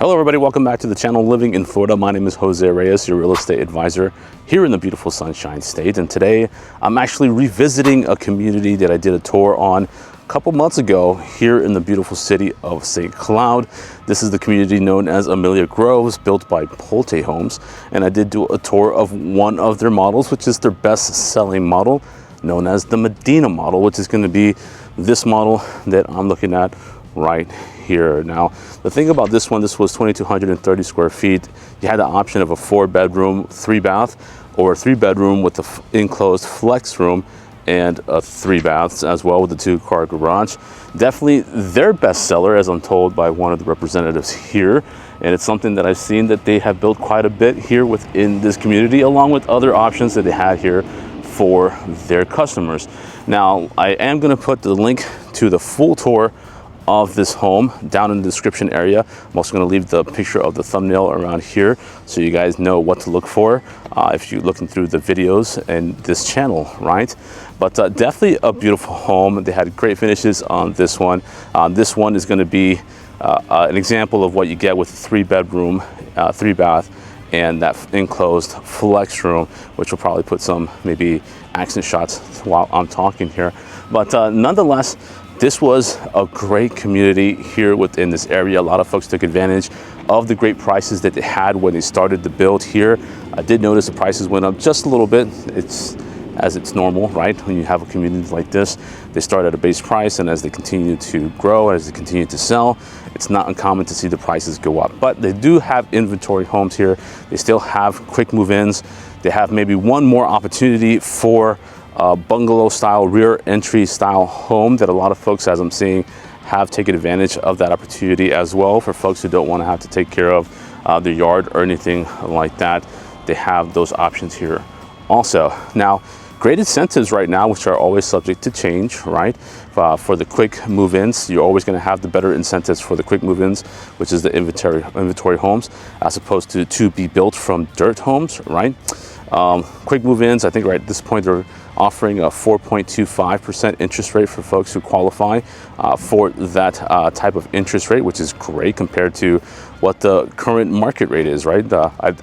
Hello everybody, welcome back to the channel Living in Florida. My name is Jose Reyes, your real estate advisor here in the beautiful Sunshine State. And today I'm actually revisiting a community that I did a tour on a couple months ago here in the beautiful city of St. Cloud. This is the community known as Amelia Groves, built by Pulte Homes. And I did do a tour of one of their models, which is their best selling model, known as the Medina model, which is going to be this model that I'm looking at right here. Now, the thing about this one, this was 2,230 square feet. You had the option of a 4-bedroom, 3-bath, or a 3-bedroom with the enclosed flex room and a 3 baths as well with the 2-car garage. Definitely their best seller, as I'm told by one of the representatives here. And it's something that I've seen that they have built quite a bit here within this community, along with other options that they had here for their customers. Now, I am going to put the link to the full tour of this home down in the description area. I'm also going to leave the picture of the thumbnail around here so you guys know what to look for if you're looking through the videos and this channel, right? But definitely a beautiful home. They had great finishes on this one. This one is going to be an example of what you get with a 3-bedroom, 3-bath, and that enclosed flex room, which will probably put some maybe accent shots while I'm talking here. But nonetheless, this was a great community here within this area. A lot of folks took advantage of the great prices that they had when they started the build here. I did notice the prices went up just a little bit. It's normal, right? When you have a community like this, they start at a base price, and as they continue to grow, as they continue to sell, it's not uncommon to see the prices go up. But they do have inventory homes here. They still have quick move-ins. They have maybe one more opportunity for bungalow style, rear entry style home that a lot of folks, as I'm seeing, have taken advantage of that opportunity as well. For folks who don't want to have to take care of their yard or anything like that, they have those options here also. Now, great incentives right now, which are always subject to change, right? For the quick move-ins, you're always going to have the better incentives for the quick move-ins, which is the inventory homes, as opposed to be built from dirt homes, right? Quick move-ins, I think right at this point they're offering a 4.25% interest rate for folks who qualify for that type of interest rate, which is great compared to what the current market rate is, right?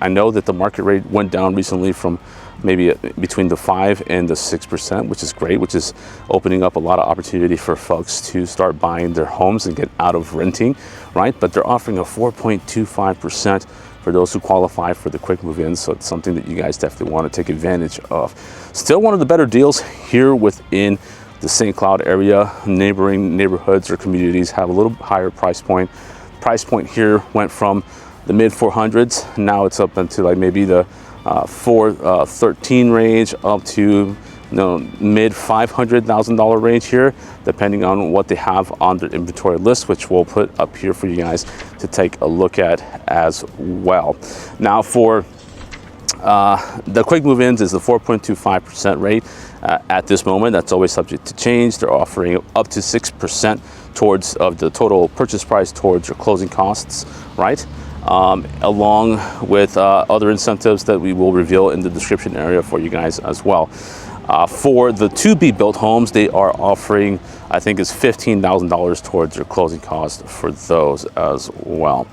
I know that the market rate went down recently from maybe between the 5 and the 6%, which is great, which is opening up a lot of opportunity for folks to start buying their homes and get out of renting, right? But they're offering a 4.25% for those who qualify for the quick move-in. So it's something that you guys definitely want to take advantage of. Still one of the better deals here within the St. Cloud area. Neighboring neighborhoods or communities have a little higher price point. Price point here went from the mid 400s. Now it's up into like maybe the 413 range up to mid $500,000 range here, depending on what they have on their inventory list, which we'll put up here for you guys to take a look at as well. Now, for the quick move-ins is the 4.25% rate at this moment. That's always subject to change. They're offering up to 6% towards of the total purchase price towards your closing costs, right? Along with other incentives that we will reveal in the description area for you guys as well. For the to-be-built homes, they are offering, I think it's $15,000 towards your closing cost for those as well.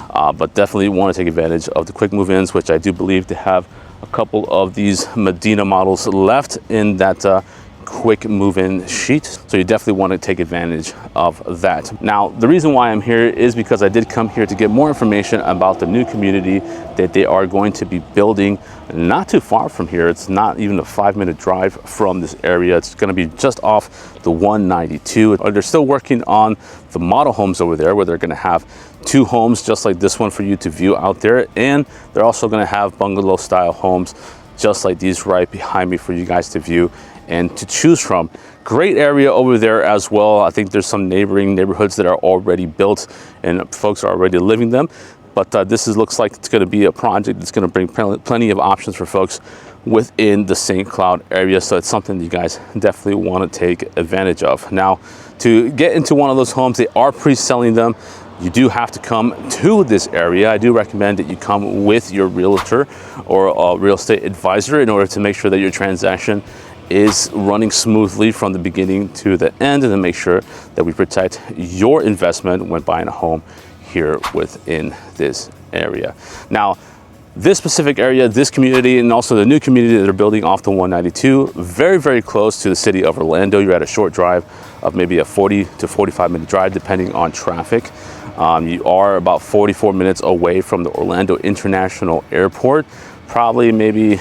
But definitely want to take advantage of the quick move-ins, which I do believe they have a couple of these Medina models left in that quick move-in sheet, so you definitely want to take advantage of that. Now, the reason why I'm here is because I did come here to get more information about the new community that they are going to be building not too far from here. It's not even a 5-minute drive from this area. It's going to be just off the 192. They're still working on the model homes over there, where they're going to have 2 homes just like this one for you to view out there, and they're also going to have bungalow style homes just like these right behind me for you guys to view and to choose from. Great area over there as well. I think there's some neighboring neighborhoods that are already built and folks are already living them. But this looks like it's going to be a project that's going to bring plenty of options for folks within the St. Cloud area. So it's something you guys definitely want to take advantage of. Now, to get into one of those homes, they are pre-selling them. You do have to come to this area. I do recommend that you come with your realtor or a real estate advisor in order to make sure that your transaction is running smoothly from the beginning to the end, and to make sure that we protect your investment when buying a home here within this area. Now, this specific area, this community, and also the new community that they're building off the 192, very, very close to the city of Orlando. You're at a short drive of maybe a 40 to 45-minute drive, depending on traffic. You are about 44 minutes away from the Orlando International Airport, probably maybe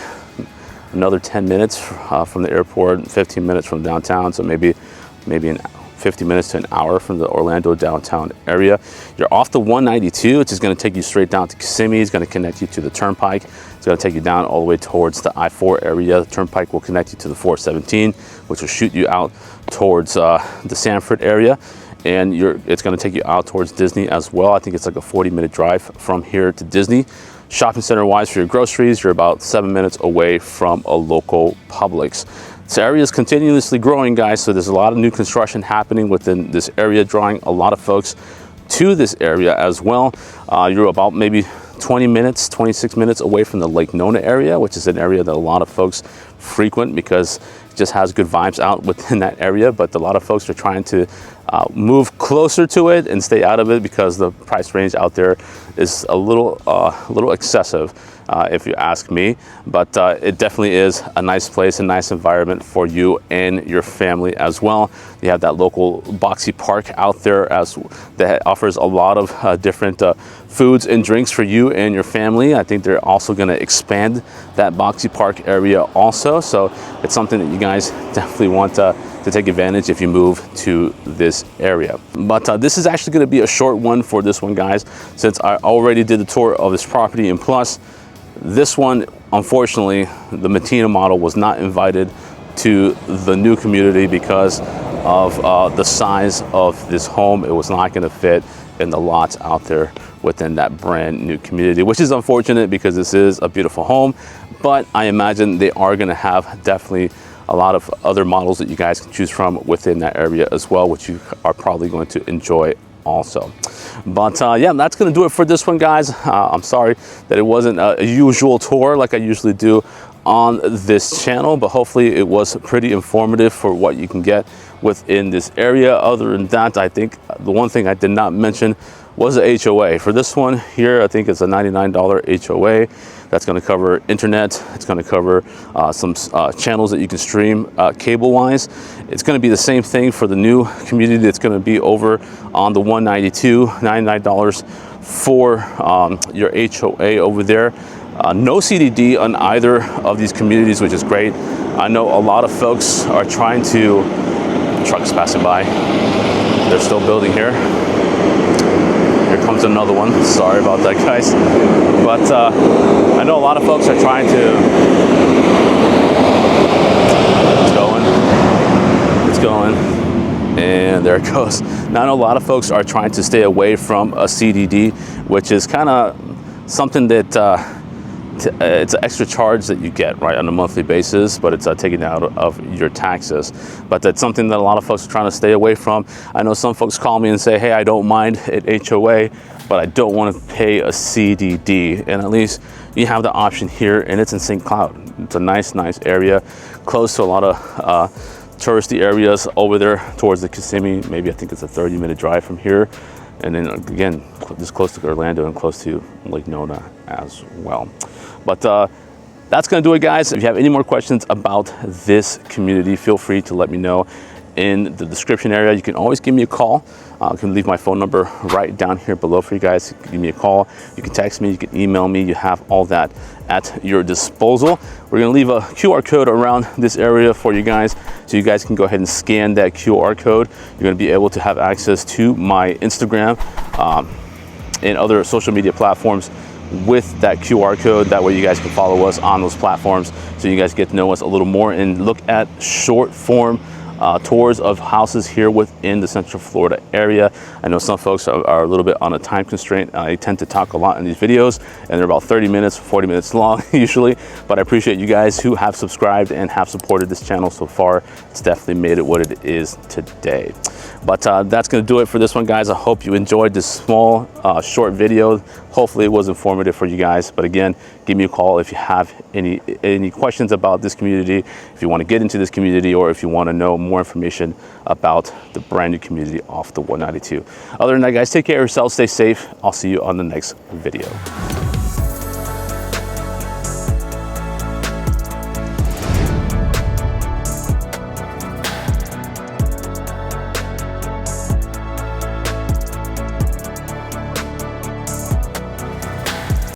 another 10 minutes from the airport, 15 minutes from downtown, so maybe 50 minutes to an hour from the Orlando downtown area. You're off the 192, which is going to take you straight down to Kissimmee. It's going to connect you to the Turnpike. It's going to take you down all the way towards the I-4 area. The Turnpike will connect you to the 417, which will shoot you out towards the Sanford area. And it's going to take you out towards Disney as well. I think it's like a 40-minute drive from here to Disney. Shopping center wise, for your groceries, you're about 7 minutes away from a local Publix. This area is continuously growing, guys, so there's a lot of new construction happening within this area, drawing a lot of folks to this area as well. You're about maybe 20 minutes, 26 minutes away from the Lake Nona area, which is an area that a lot of folks frequent because it just has good vibes out within that area. But a lot of folks are trying to move closer to it and stay out of it because the price range out there is a little excessive, if you ask me. But it definitely is a nice place, a nice environment for you and your family as well. You have that local boxy park out there that offers a lot of different foods and drinks for you and your family. I think they're also going to expand that boxy park area also. So it's something that you guys definitely want to take advantage if you move to this area. But this is actually going to be a short one for this one, guys, since I already did the tour of this property. And plus, this one, unfortunately, the Matina model was not invited to the new community because of the size of this home. It was not going to fit in the lots out there within that brand new community, which is unfortunate because this is a beautiful home. But I imagine they are going to have definitely a lot of other models that you guys can choose from within that area as well, which you are probably going to enjoy also. But yeah, that's going to do it for this one, guys. I'm sorry that it wasn't a usual tour like I usually do on this channel, but hopefully it was pretty informative for what you can get within this area. Other than that, I think the one thing I did not mention was the HOA. For this one here, I think it's a $99 HOA. That's going to cover internet. It's going to cover some channels that you can stream cable-wise. It's going to be the same thing for the new community that's going to be over on the 192, $99 for your HOA over there. No CDD on either of these communities, which is great. I know a lot of folks are trying to, trucks passing by, they're still building here. Here comes another one. Sorry about that, guys. But I know a lot of folks are trying to, it's going, and there it goes. Now I know a lot of folks are trying to stay away from a CDD, which is kind of something that it's an extra charge that you get, right, on a monthly basis, but it's taken out of your taxes. But that's something that a lot of folks are trying to stay away from. I know some folks call me and say, hey, I don't mind an HOA, but I don't want to pay a CDD. And at least you have the option here, and it's in St. Cloud. It's a nice area, close to a lot of touristy areas over there towards the Kissimmee. Maybe I think it's a 30-minute drive from here. And then again, this close to Orlando and close to Lake Nona as well. But that's going to do it, guys. If you have any more questions about this community, feel free to let me know in the description area. You can always give me a call. I can leave my phone number right down here below for you guys. Give me a call. You can text me. You can email me. You have all that at your disposal. We're going to leave a QR code around this area for you guys, so you guys can go ahead and scan that QR code. You're going to be able to have access to my Instagram and other social media platforms with that QR code. That way you guys can follow us on those platforms, so you guys get to know us a little more and look at short form tours of houses here within the Central Florida area. I know some folks are a little bit on a time constraint. I tend to talk a lot in these videos, and they're about 30 minutes, 40 minutes long usually, but I appreciate you guys who have subscribed and have supported this channel so far. It's definitely made it what it is today. But that's going to do it for this one, guys. I hope you enjoyed this small, short video. Hopefully it was informative for you guys. But again, give me a call if you have any questions about this community, if you want to get into this community, or if you want to know more information about the brand new community off the 192. Other than that, guys, take care of yourselves, stay safe. I'll see you on the next video.